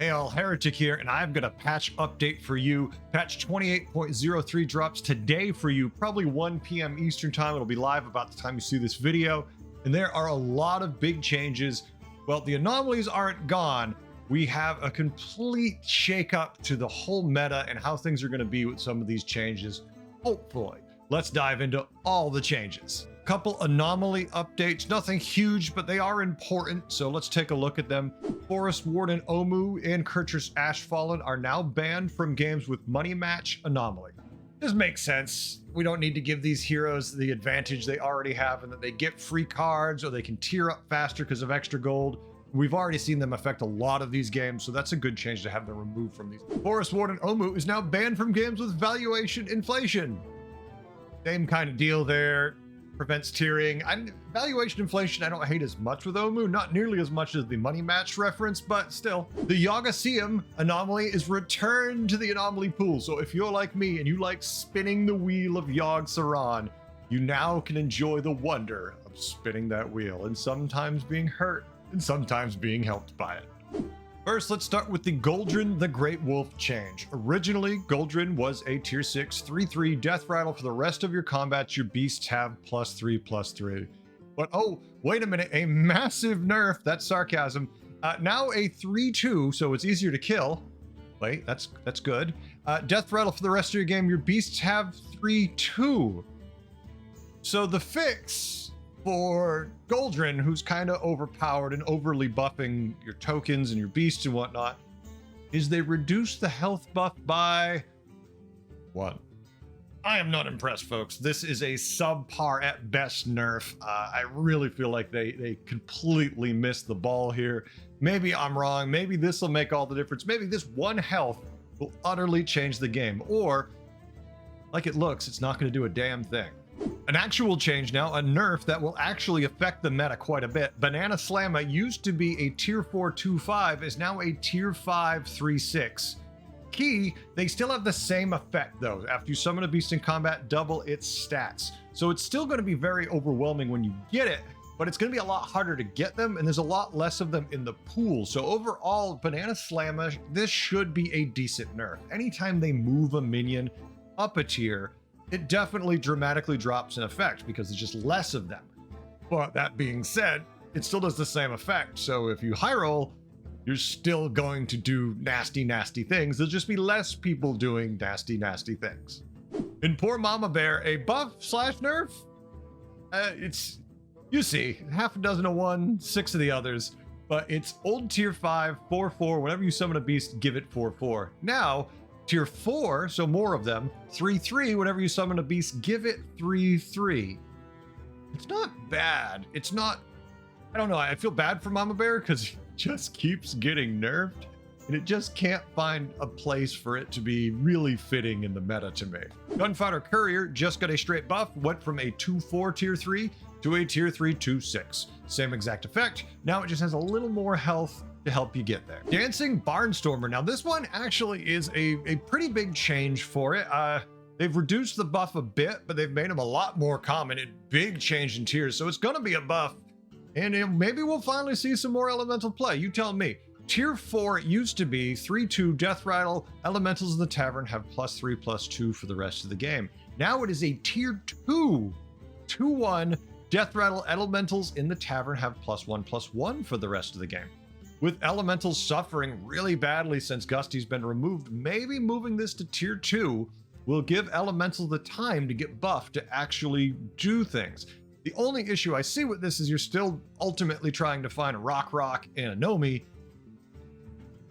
Hey all, Heretic here, and I've got a patch update for you. Patch 28.03 drops today for you, probably 1 p.m. Eastern time. It'll be live about the time you see this video. And there are a lot of big changes. Well, the anomalies aren't gone. We have a complete shakeup to the whole meta and how things are going to be with some of these changes. Hopefully. Let's dive into all the changes. Couple anomaly updates, nothing huge, but they are important, so let's take a look at them. Forest Warden Omu and Kurtrus Ashfallen are now banned from games with money match anomaly. This makes sense. We don't need to give these heroes the advantage they already have and that they get free cards or they can tier up faster because of extra gold. We've already seen them affect a lot of these games, so that's a good change to have them removed from these. Forest Warden Omu is now banned from games with valuation inflation. Same kind of deal there. Prevents tiering. Valuation inflation I don't hate as much with Omu, not nearly as much as the money match reference, but still. The Yogg-Sothoth anomaly is returned to the anomaly pool, so if you're like me and you like spinning the wheel of Yogg-Saron, you now can enjoy the wonder of spinning that wheel and sometimes being hurt and sometimes being helped by it. First, let's start with the Goldrin the Great Wolf change. Originally, Goldrin was a tier 6, 3/3 death rattle for the rest of your combats. Your beasts have +3/+3. But oh, wait a minute, a massive nerf, that's sarcasm. Now a 3/2, so it's easier to kill. Wait, that's good. Death rattle for the rest of your game, your beasts have 3/2. So the fix for Goldrin, who's kind of overpowered and overly buffing your tokens and your beasts and whatnot, is they reduce the health buff by 1. I am not impressed, folks. This is a subpar at best nerf. I really feel like they completely missed the ball here. Maybe I'm wrong. Maybe this will make all the difference. Maybe this 1 health will utterly change the game. Or, like it looks, it's not going to do a damn thing. An actual change now, a nerf that will actually affect the meta quite a bit. Banana Slamma used to be a tier 4 2/5, is now a tier 5 3/6. Key, they still have the same effect though. After you summon a beast in combat, double its stats. So it's still going to be very overwhelming when you get it, but it's going to be a lot harder to get them, and there's a lot less of them in the pool. So overall, Banana Slamma, this should be a decent nerf. Anytime they move a minion up a tier, it definitely dramatically drops in effect because there's just less of them. But that being said, it still does the same effect. So if you high roll, you're still going to do nasty, nasty things. There'll just be less people doing nasty, nasty things. In Poor Mama Bear, a buff / nerf? It's, you see, half a dozen of one, 6 of the others, but it's old tier 5, 4/4. Whenever you summon a beast, give it 4/4. Now, tier 4, so more of them, 3/3, whenever you summon a beast, give it 3/3. It's not bad. It's not, I don't know, I feel bad for Mama Bear because it just keeps getting nerfed and it just can't find a place for it to be really fitting in the meta to me. Gunpowder Courier just got a straight buff, went from a 2/4 tier 3 to a tier 3 2/6. Same exact effect, now it just has a little more health to help you get there. Dancing Barnstormer. Now this one actually is a pretty big change for it. They've reduced the buff a bit, but they've made him a lot more common. A big change in tiers, so it's gonna be a buff. And maybe we'll finally see some more elemental play. You tell me. Tier 4, it used to be 3/2 death rattle. Elementals in the tavern have +3/+2 for the rest of the game. Now it is a tier 2, 2/1 death rattle. Elementals in the tavern have +1/+1 for the rest of the game. With elementals suffering really badly since Gusty's been removed, maybe moving this to tier 2 will give elementals the time to get buffed to actually do things. The only issue I see with this is you're still ultimately trying to find a Rock and a Nomi,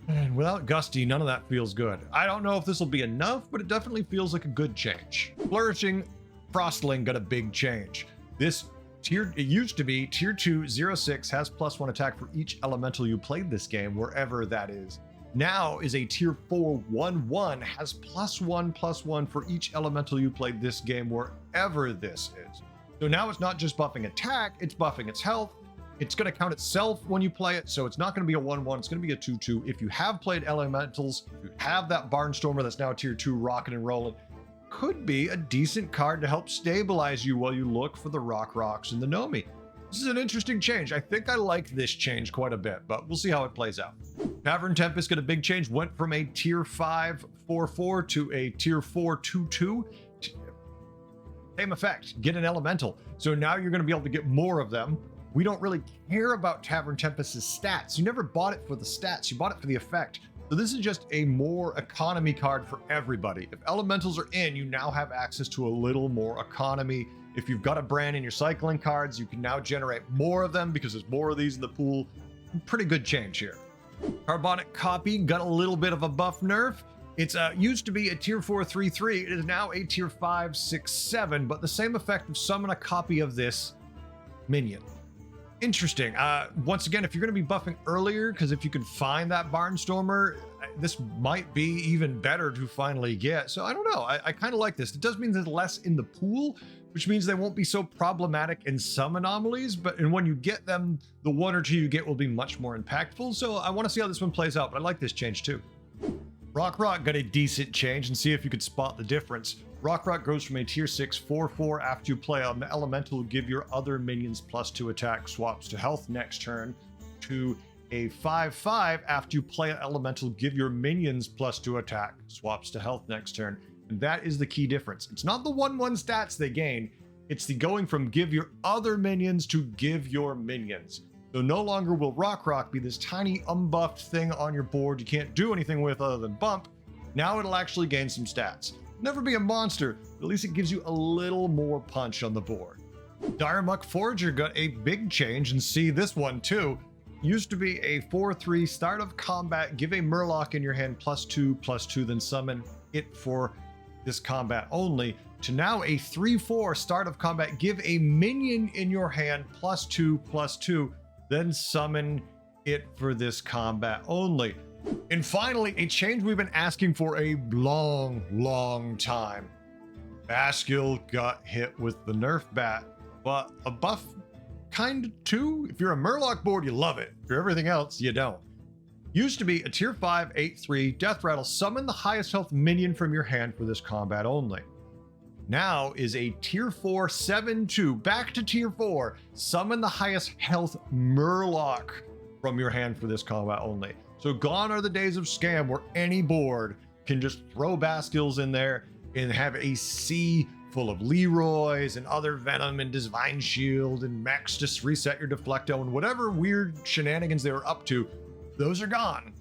and without Gusty, none of that feels good. I don't know if this will be enough, but it definitely feels like a good change. Flourishing Frostling got a big change. This tier, it used to be tier 2 0/6, has +1 attack for each elemental you played this game, wherever that is. Now is a tier 4 1/1, has +1/+1 for each elemental you played this game, wherever this is. So now it's not just buffing attack, it's buffing its health. It's going to count itself when you play it, so it's not going to be a 1/1, it's going to be a 2/2. If you have played elementals, if you have that Barnstormer that's now tier 2 rocking and rolling, could be a decent card to help stabilize you while you look for the Rocks and the Nomi. This is an interesting change. I think I like this change quite a bit, but we'll see how it plays out. Tavern Tempest got a big change, went from a tier 5 4/4 to a tier 4 2/2. Same effect, get an elemental. So now you're going to be able to get more of them. We don't really care about Tavern Tempest's stats. You never bought it for the stats, you bought it for the effect. So this is just a more economy card for everybody. If elementals are in, you now have access to a little more economy. If you've got a brand in your cycling cards, you can now generate more of them because there's more of these in the pool. Pretty good change here. Carbonic Copy got a little bit of a buff nerf. It's used to be a tier 4 3/3. It is now a tier 5 6/7, but the same effect of summon a copy of this minion. Interesting. Once again, if you're going to be buffing earlier, because if you can find that Barnstormer, this might be even better to finally get. So I don't know. I kind of like this. It does mean there's less in the pool, which means they won't be so problematic in some anomalies. And when you get them, the 1 or 2 you get will be much more impactful. So I want to see how this one plays out, but I like this change too. Rock got a decent change, and see if you could spot the difference. Rock goes from a tier 6 4/4 after you play an elemental, give your other minions +2 attack, swaps to health next turn, to a 5/5 after you play an elemental, give your minions +2 attack, swaps to health next turn. And that is the key difference. It's not the 1/1 stats they gain, it's the going from give your other minions to give your minions. So no longer will Rock be this tiny unbuffed thing on your board you can't do anything with other than bump. Now it'll actually gain some stats. Never be a monster, but at least it gives you a little more punch on the board. Diremuck Forager got a big change, and see this one too. Used to be a 4/3 start of combat, give a Murloc in your hand +2/+2, then summon it for this combat only, to now a 3/4 start of combat, give a minion in your hand +2/+2, then summon it for this combat only. And finally, a change we've been asking for a long time. Bassgill got hit with the nerf bat, but a buff kind of too. If you're a Murloc board, you love it. For everything else, you don't. Used to be a tier 5 8/3 death rattle, summon the highest health minion from your hand for this combat only. Now is a tier 4 7/2, back to tier 4, summon the highest health Murloc from your hand for this combat only. So gone are the days of scam where any board can just throw Bassgills in there and have a sea full of Leroys and other Venom and Divine Shield and mechs just reset your Deflecto and whatever weird shenanigans they were up to. Those are gone.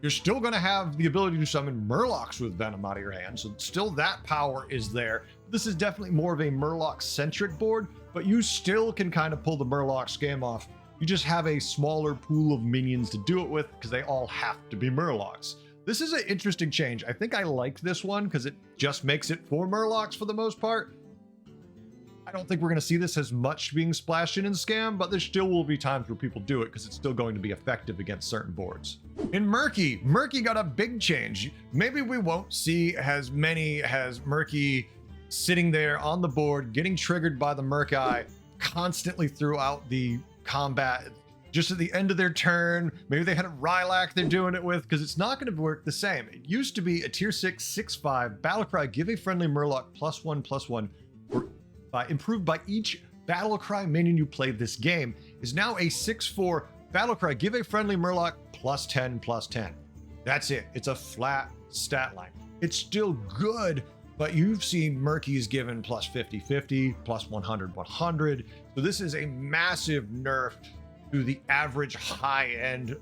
You're still going to have the ability to summon Murlocs with Venom out of your hand, so still that power is there. This is definitely more of a Murloc-centric board, but you still can kind of pull the Murloc scam off. You just have a smaller pool of minions to do it with because they all have to be Murlocs. This is an interesting change. I think I like this one because it just makes it for Murlocs for the most part. I don't think we're going to see this as much being splashed in Scam, but there still will be times where people do it because it's still going to be effective against certain boards. In Murky got a big change. Maybe we won't see as many as Murky sitting there on the board, getting triggered by the Murky constantly throughout the combat. Just at the end of their turn, maybe they had a Rylak they're doing it with, because it's not going to work the same. It used to be a tier 6 6/5 Battlecry, give a friendly Murloc +1/+1, improved by each Battlecry minion you played this game, is now a 6/4 Battlecry, give a friendly Murloc +10/+10. That's it. It's a flat stat line. It's still good, but you've seen Murky's given +50/50, +100/100. So this is a massive nerf to the average high-end,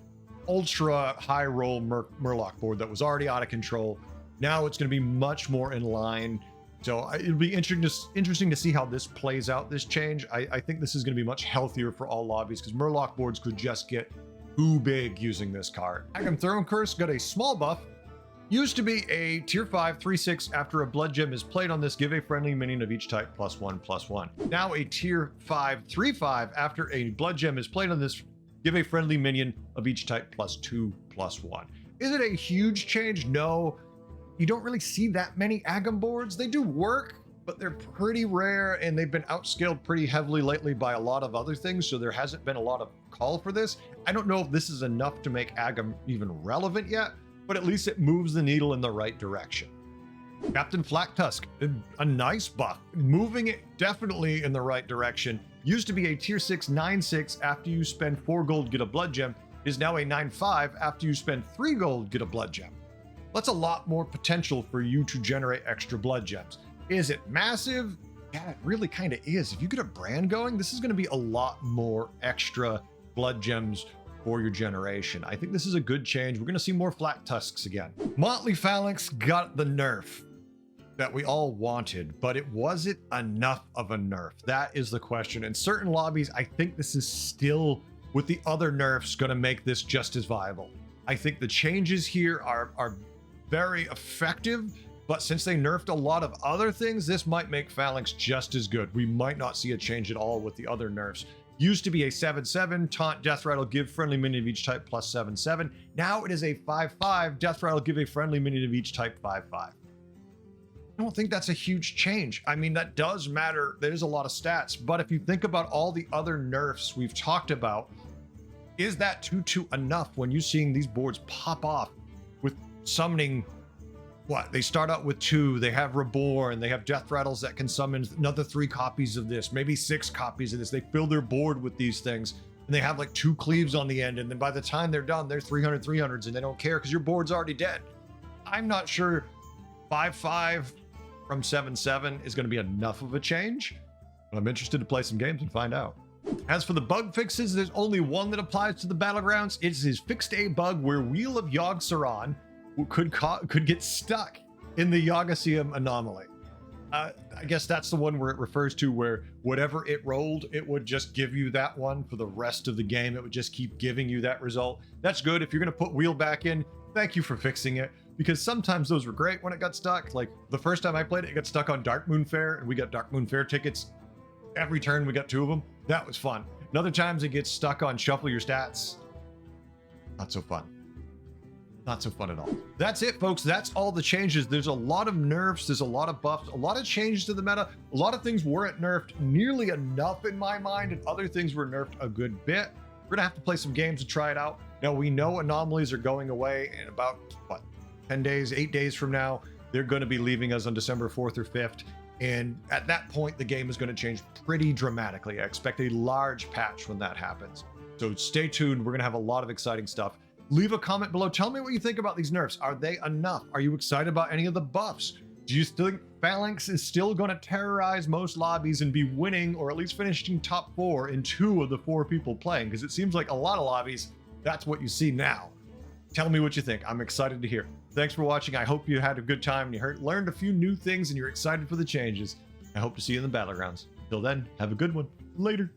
ultra high-roll Murloc board that was already out of control. Now it's going to be much more in line. So it'll be interesting to see how this plays out, this change. I think this is going to be much healthier for all lobbies because Murloc boards could just get too big using this card. Aggem Thorncurse got a small buff. Used to be a tier 5 3/6 after a blood gem is played on this, give a friendly minion of each type +1/+1. Now a tier 5 3/5 after a blood gem is played on this, give a friendly minion of each type +2/+1. Is it a huge change? No. You don't really see that many Aggem boards. They do work, but they're pretty rare and they've been outscaled pretty heavily lately by a lot of other things, so there hasn't been a lot of call for this. I don't know if this is enough to make Aggem even relevant yet, but at least it moves the needle in the right direction. Captain Flak Tusk, a nice buff, moving it definitely in the right direction. Used to be a tier 6 9/6 after you spend 4 gold, get a blood gem, is now a 9/5 after you spend 3 gold, get a blood gem. That's a lot more potential for you to generate extra blood gems. Is it massive? Yeah, it really kind of is. If you get a brand going, this is going to be a lot more extra blood gems for your generation. I think this is a good change. We're going to see more flat tusks again. Motley Phalanx got the nerf that we all wanted, but it wasn't enough of a nerf. That is the question. In certain lobbies, I think this is still, with the other nerfs, going to make this just as viable. I think the changes here are very effective, but since they nerfed a lot of other things, this might make Phalanx just as good. We might not see a change at all with the other nerfs. Used to be a 7/7, taunt death rattle, give friendly minion of each type plus 7/7. Now it is a 5/5, death rattle, give a friendly minion of each type 5/5. I don't think that's a huge change. I mean, that does matter. There's a lot of stats, but if you think about all the other nerfs we've talked about, is that 2/2 enough when you're seeing these boards pop off with summoning? What, they start out with 2, they have Reborn, they have Death Rattles that can summon another 3 copies of this, maybe 6 copies of this. They fill their board with these things, and they have like 2 cleaves on the end, and then by the time they're done, they're 300/300s, and they don't care because your board's already dead. I'm not sure 5/5 from 7/7 is going to be enough of a change, but I'm interested to play some games and find out. As for the bug fixes, there's only one that applies to the Battlegrounds. It's his fixed a bug where Wheel of Yogg-Saron could get stuck in the Yogg-Saron anomaly. I guess that's the one where it refers to where whatever it rolled, it would just give you that one for the rest of the game. It would just keep giving you that result. That's good. If you're going to put Wheel back in, thank you for fixing it, because sometimes those were great when it got stuck. Like the first time I played it, it got stuck on Dark Moon Fair, and we got Dark Moon Fair tickets. Every turn we got 2 of them. That was fun. And other times it gets stuck on Shuffle Your Stats. Not so fun. Not so fun at all. That's it, folks. That's all the changes. There's a lot of nerfs. There's a lot of buffs, a lot of changes to the meta. A lot of things weren't nerfed nearly enough in my mind, and other things were nerfed a good bit. We're gonna have to play some games to try it out. Now, we know anomalies are going away in about, what, 10 days, 8 days from now. They're going to be leaving us on December 4th or 5th. And at that point, the game is going to change pretty dramatically. I expect a large patch when that happens. So stay tuned. We're going to have a lot of exciting stuff. Leave a comment below. Tell me what you think about these nerfs. Are they enough? Are you excited about any of the buffs? Do you still think Phalanx is still going to terrorize most lobbies and be winning, or at least finishing top 4 in 2 of the 4 people playing? Because it seems like a lot of lobbies, that's what you see now. Tell me what you think. I'm excited to hear. Thanks for watching. I hope you had a good time and you learned a few new things and you're excited for the changes. I hope to see you in the Battlegrounds. Till then, have a good one. Later.